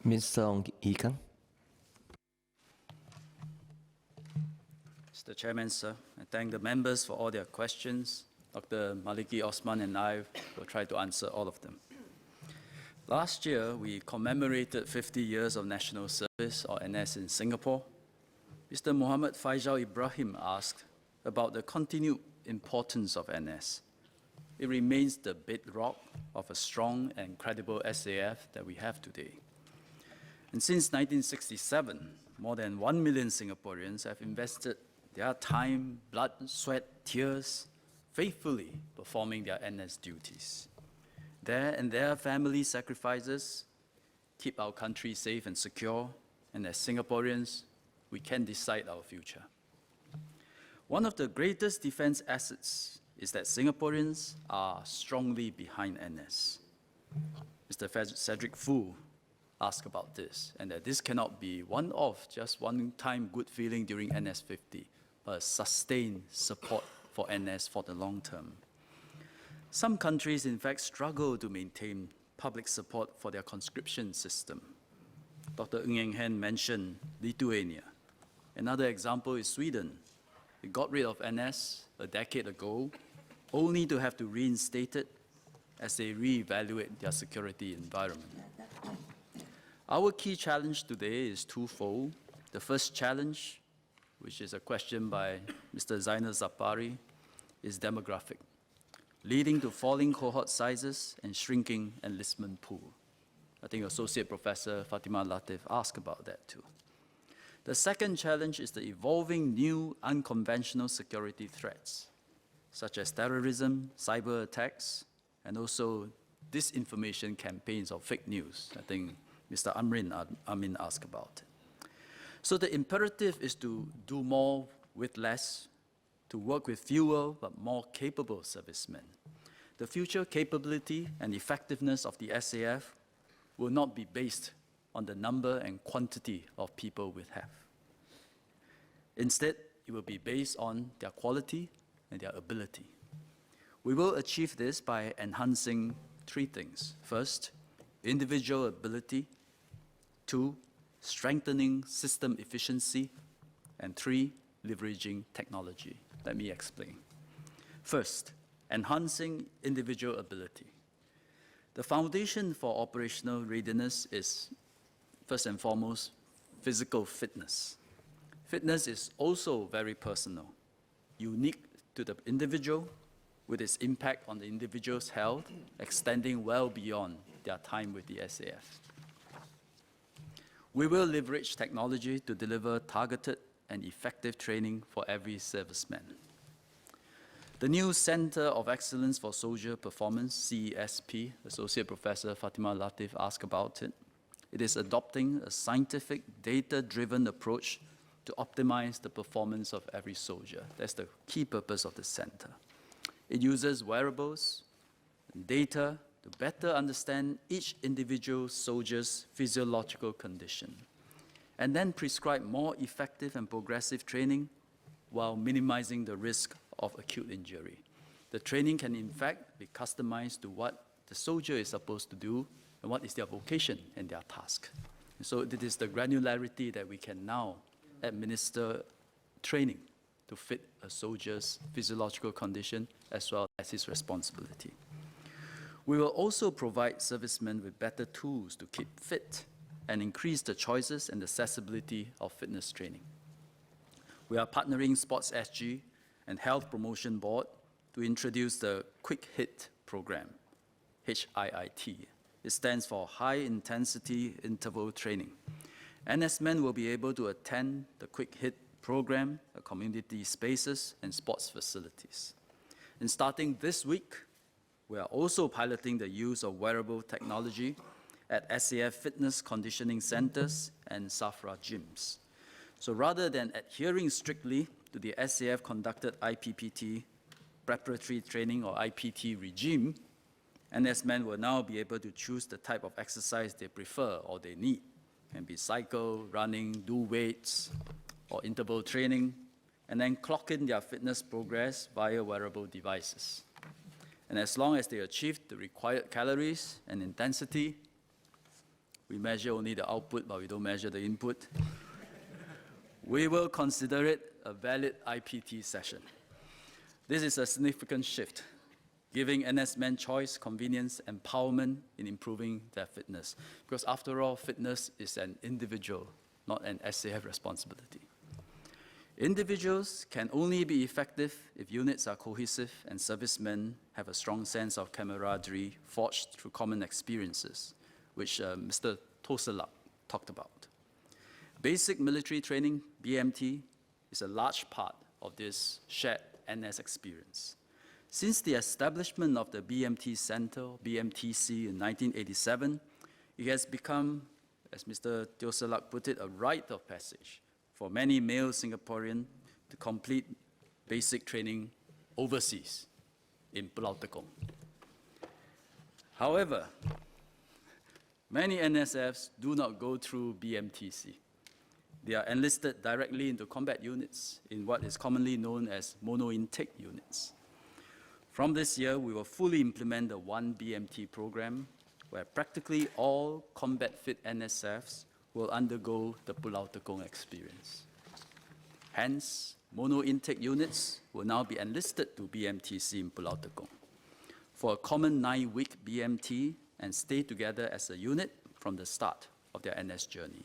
Mr. Ong Ye Kung. Mr. Chairman, sir, I thank the members for all their questions. Dr. Maliki Osman and I will try to answer all of them. Last year, we commemorated 50 years of national service, or NS, in Singapore. Mr. Muhammad Faisal Ibrahim asked about the continued importance of NS. It remains the bedrock of a strong and credible SAF that we have today. And since 1967, more than 1 million Singaporeans have invested their time, blood, sweat, tears, faithfully performing their NS duties. Their and their family sacrifices keep our country safe and secure, and as Singaporeans, we can decide our future. One of the greatest defense assets is that Singaporeans are strongly behind NS. Mr. Cedric Foo asked about this, and that this cannot be one-off, just one-time good feeling during NS 50, but a sustained support for NS for the long term. Some countries, in fact, struggle to maintain public support for their conscription system. Dr. Ng Eng Hen mentioned Lithuania. Another example is Sweden. They got rid of NS a decade ago, only to have to reinstate it as they reevaluate their security environment. Our key challenge today is twofold. The first challenge, which is a question by Mr. Zainal Zapari, is demographic, leading to falling cohort sizes and shrinking enlistment pool. I think Associate Professor Fatima Latif asked about that too. The second challenge is the evolving new unconventional security threats, such as terrorism, cyber attacks, and also disinformation campaigns or fake news. I think Mr. Amin asked about it. So the imperative is to do more with less, to work with fewer but more capable servicemen. The future capability and effectiveness of the SAF will not be based on the number and quantity of people we have. Instead, it will be based on their quality and their ability. We will achieve this by enhancing three things. First, individual ability. Two, strengthening system efficiency. And three, leveraging technology. Let me explain. First, enhancing individual ability. The foundation for operational readiness is, first and foremost, physical fitness. Fitness is also very personal, unique to the individual, with its impact on the individual's health, extending well beyond their time with the SAF. We will leverage technology to deliver targeted and effective training for every serviceman. The new Center of Excellence for Soldier Performance, CESP, Associate Professor Fatima Latif asked about it. It is adopting a scientific, data-driven approach to optimize the performance of every soldier. That's the key purpose of the center. It uses wearables and data to better understand each individual soldier's physiological condition, and then prescribe more effective and progressive training while minimizing the risk of acute injury. The training can in fact be customized to what the soldier is supposed to do and what is their vocation and their task. And so it is the granularity that we can now administer training to fit a soldier's physiological condition as well as his responsibility. We will also provide servicemen with better tools to keep fit and increase the choices and accessibility of fitness training. We are partnering Sports SG and Health Promotion Board to introduce the Quick HIIT program, HIIT. It stands for High Intensity Interval Training. NS men will be able to attend the Quick HIIT program at community spaces and sports facilities. And starting this week, we are also piloting the use of wearable technology at SAF fitness conditioning centers and SAFRA gyms. So rather than adhering strictly to the SAF conducted IPPT preparatory training or IPT regime, NS men will now be able to choose the type of exercise they prefer or they need. It can be cycle, running, do weights, or interval training, and then clock in their fitness progress via wearable devices. And as long as they achieve the required calories and intensity, We measure only the output, but we don't measure the input. We will consider it a valid IPT session. This is a significant shift, giving NS men choice, convenience, empowerment in improving their fitness. Because after all, fitness is an individual, not an SAF responsibility. Individuals can only be effective if units are cohesive and servicemen have a strong sense of camaraderie forged through common experiences, which Mr. Toselak talked about. Basic military training, BMT, is a large part of this shared NS experience. Since the establishment of the BMT Center, BMTC, in 1987, it has become, as Mr. Toselak put it, a rite of passage for many male Singaporeans to complete basic training overseas in Pulau Tekong. However, many NSFs do not go through BMTC. They are enlisted directly into combat units in what is commonly known as mono-intake units. From this year, we will fully implement the One BMT program, where practically all combat-fit NSFs will undergo the Pulau Tekong experience. Hence, mono-intake units will now be enlisted to BMTC in Pulau Tekong for a common 9-week BMT and stay together as a unit from the start of their NS journey.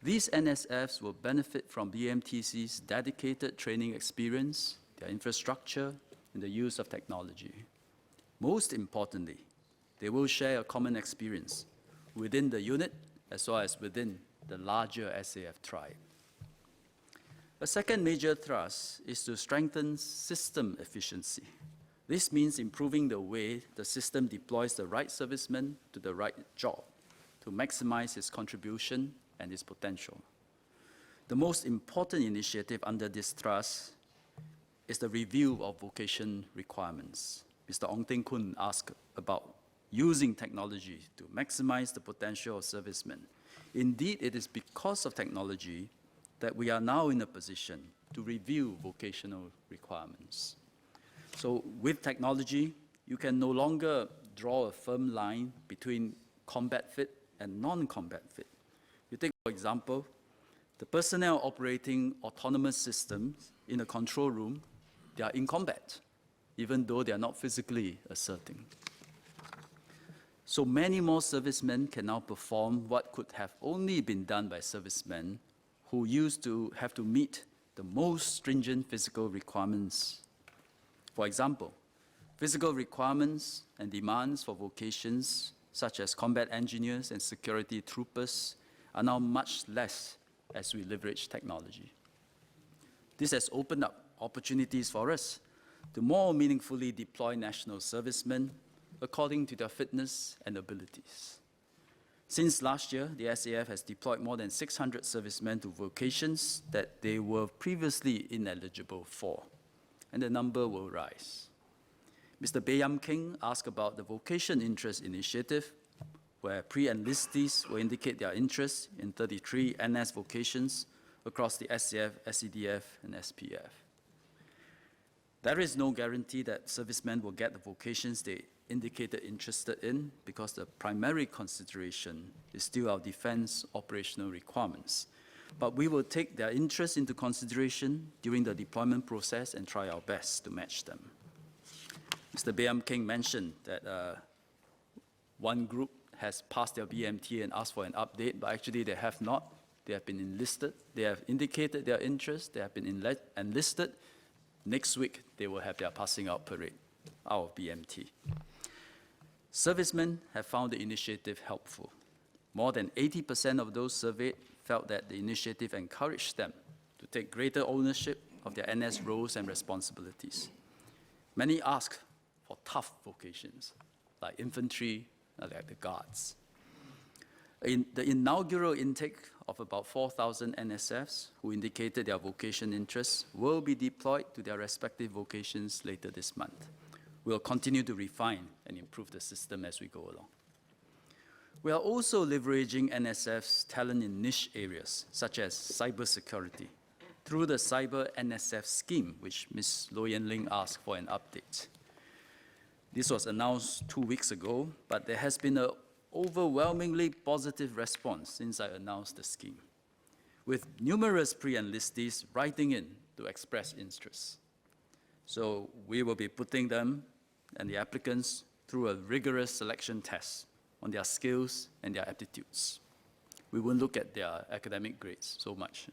These NSFs will benefit from BMTC's dedicated training experience, their infrastructure, and the use of technology. Most importantly, they will share a common experience within the unit as well as within the larger SAF tribe. A second major thrust is to strengthen system efficiency. This means improving the way the system deploys the right serviceman to the right job to maximize his contribution and his potential. The most important initiative under this thrust is the review of vocation requirements. Mr. Ong Ye Kung asked about using technology to maximize the potential of servicemen. Indeed, it is because of technology that we are now in a position to review vocational requirements. So with technology, you can no longer draw a firm line between combat fit and non-combat fit. You take, for example, the personnel operating autonomous systems in a control room, they are in combat, even though they are not physically asserting. So many more servicemen can now perform what could have only been done by servicemen who used to have to meet the most stringent physical requirements. For example, physical requirements and demands for vocations such as combat engineers and security troopers are now much less as we leverage technology. This has opened up opportunities for us to more meaningfully deploy national servicemen according to their fitness and abilities. Since last year, the SAF has deployed more than 600 servicemen to vocations that they were previously ineligible for, and the number will rise. Mr. Baey Yam Keng asked about the Vocation Interest Initiative, where pre-enlistees will indicate their interest in 33 NS vocations across the SAF, SEDF, and SPF. There is no guarantee that servicemen will get the vocations they indicated interested in because the primary consideration is still our defense operational requirements. But we will take their interest into consideration during the deployment process and try our best to match them. Mr. Baey Yam Keng mentioned that one group has passed their BMT and asked for an update, but actually they have not. They have been enlisted. They have indicated their interest. They have been enlisted. Next week, they will have their passing out parade out of BMT. Servicemen have found the initiative helpful. More than 80% of those surveyed felt that the initiative encouraged them to take greater ownership of their NS roles and responsibilities. Many asked for tough vocations, like infantry, like the guards. In the inaugural intake of about 4,000 NSFs who indicated their vocation interests will be deployed to their respective vocations later this month. We'll continue to refine and improve the system as we go along. We are also leveraging NSF's talent in niche areas, such as cybersecurity, through the Cyber NSF scheme, which Ms. Loh Yen Ling asked for an update. This was announced 2 weeks ago, but there has been an overwhelmingly positive response since I announced the scheme, with numerous pre-enlistees writing in to express interest. So we will be putting them and the applicants through a rigorous selection test on their skills and their aptitudes. We won't look at their academic grades so much.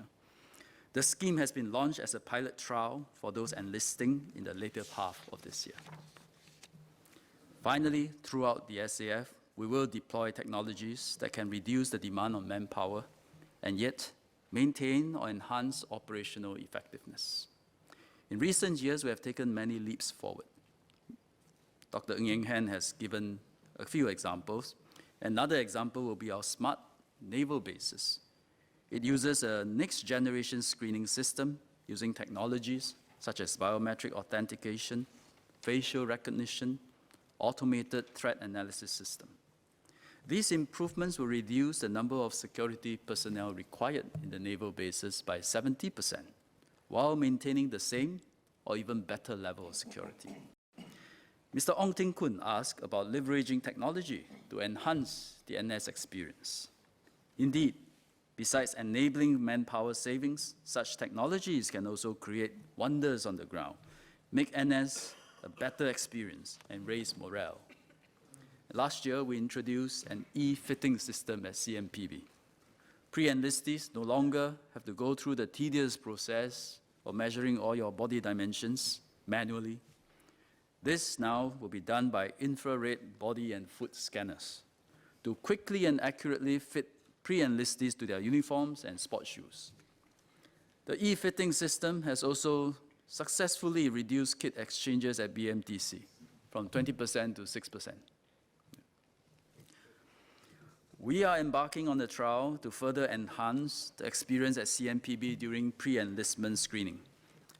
The scheme has been launched as a pilot trial for those enlisting in the later half of this year. Finally, throughout the SAF, we will deploy technologies that can reduce the demand on manpower and yet maintain or enhance operational effectiveness. In recent years, we have taken many leaps forward. Dr. Ong Ye Kung has given a few examples. Another example will be our smart naval bases. It uses a next-generation screening system using technologies such as biometric authentication, facial recognition, automated threat analysis system. These improvements will reduce the number of security personnel required in the naval bases by 70%, while maintaining the same or even better level of security. Mr. Ong Ye Kung asked about leveraging technology to enhance the NS experience. Indeed, besides enabling manpower savings, such technologies can also create wonders on the ground, make NS a better experience, and raise morale. Last year, we introduced an e-fitting system at CMPB. Pre-enlistees no longer have to go through the tedious process of measuring all your body dimensions manually. This now will be done by infrared body and foot scanners to quickly and accurately fit pre-enlistees to their uniforms and sports shoes. The e-fitting system has also successfully reduced kit exchanges at BMTC from 20% to 6%. We are embarking on the trial to further enhance the experience at CMPB during pre-enlistment screening.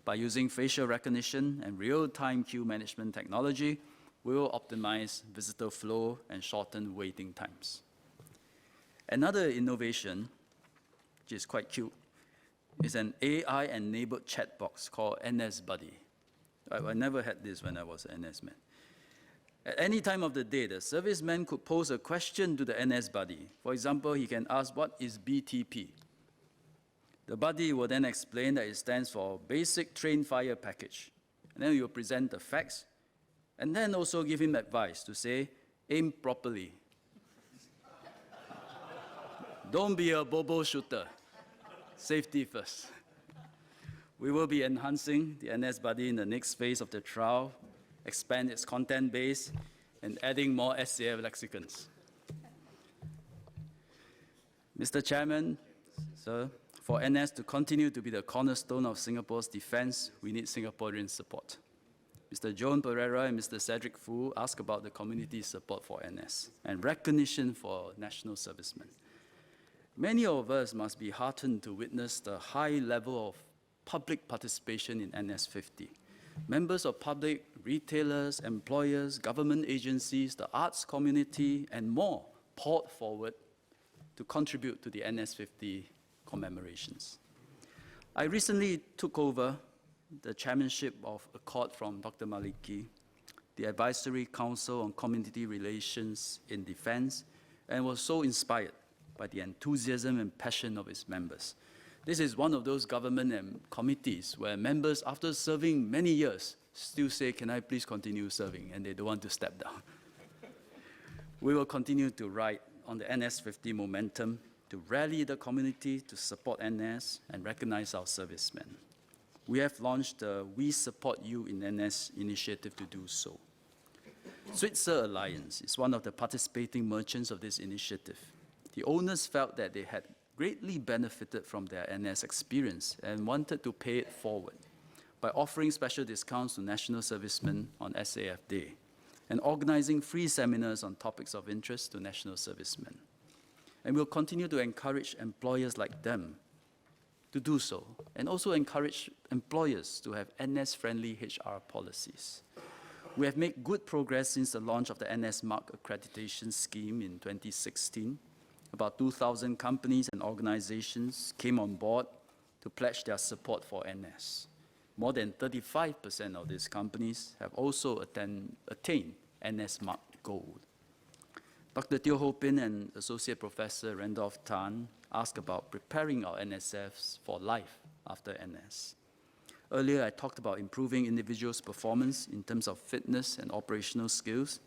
By using facial recognition and real-time queue management technology, we will optimize visitor flow and shorten waiting times. Another innovation, which is quite cute, is an AI-enabled chat box called NS Buddy. I never had this when I was an NS man. At any time of the day, the serviceman could pose a question to the NS Buddy. For example, he can ask, what is BTP? The buddy will then explain that it stands for Basic Train Fire Package. And then he will present the facts, and then also give him advice to say, aim properly. Don't be a bobo shooter. Safety first. We will be enhancing the NS Buddy in the next phase of the trial, expand its content base, and adding more SAF lexicons. Mr. Chairman, sir, for NS to continue to be the cornerstone of Singapore's defense, we need Singaporean support. Mr. Joan Pereira and Mr. Cedric Fu asked about the community support for NS and recognition for national servicemen. Many of us must be heartened to witness the high level of public participation in NS50. Members of public, retailers, employers, government agencies, the arts community, and more poured forward to contribute to the NS50 commemorations. I recently took over the chairmanship of ACCORD from Dr. Maliki, the Advisory Council on Community Relations in Defense, and was so inspired by the enthusiasm and passion of its members. This is one of those government and committees where members, after serving many years, still say, can I please continue serving, and they don't want to step down. We will continue to ride on the NS50 momentum to rally the community to support NS and recognize our servicemen. We have launched the We Support You in NS initiative to do so. Switzer Alliance is one of the participating merchants of this initiative. The owners felt that they had greatly benefited from their NS experience and wanted to pay it forward by offering special discounts to national servicemen on SAF Day and organizing free seminars on topics of interest to national servicemen. And we'll continue to encourage employers like them to do so, and also encourage employers to have NS-friendly HR policies. We have made good progress since the launch of the NS Mark accreditation scheme in 2016. About 2,000 companies and organizations came on board to pledge their support for NS. More than 35% of these companies have also attained NS Mark Gold. Dr. Teo Ho Pin and Associate Professor Randolph Tan asked about preparing our NSFs for life after NS. Earlier, I talked about improving individuals' performance in terms of fitness and operational skills.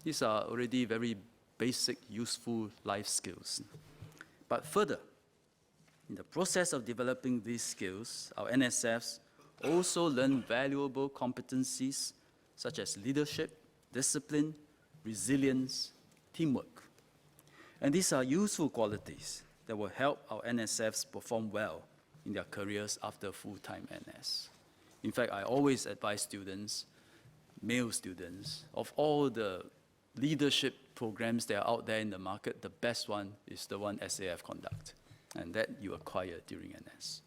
These are already very basic, useful life skills. But further, in the process of developing these skills, our NSFs also learn valuable competencies such as leadership, discipline, resilience, teamwork. And these are useful qualities that will help our NSFs perform well in their careers after full-time NS. In fact, I always advise students, male students, of all the leadership programs that are out there in the market, the best one is the one SAF conduct, and that you acquire during NS.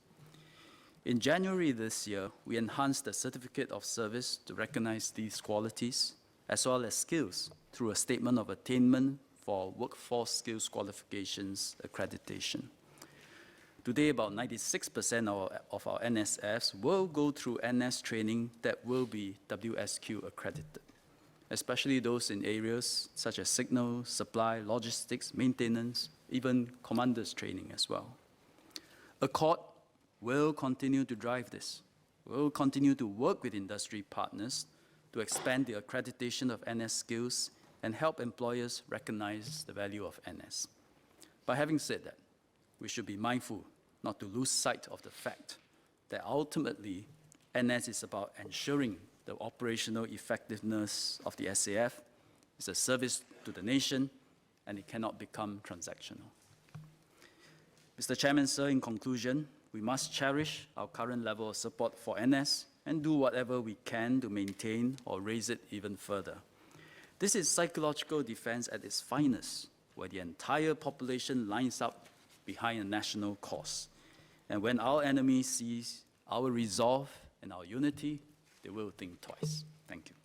In January this year, we enhanced the Certificate of Service to recognize these qualities, as well as skills, through a Statement of Attainment for Workforce Skills Qualifications Accreditation. Today, about 96% of our NSFs will go through NS training that will be WSQ accredited, especially those in areas such as signal, supply, logistics, maintenance, even commanders training as well. Accord will continue to drive this. We'll continue to work with industry partners to expand the accreditation of NS skills and help employers recognize the value of NS. But having said that, we should be mindful not to lose sight of the fact that ultimately NS is about ensuring the operational effectiveness of the SAF. It's a service to the nation, and it cannot become transactional. Mr. Chairman, sir, in conclusion, we must cherish our current level of support for NS and do whatever we can to maintain or raise it even further. This is psychological defense at its finest, where the entire population lines up behind a national cause. And when our enemy sees our resolve and our unity, they will think twice. Thank you.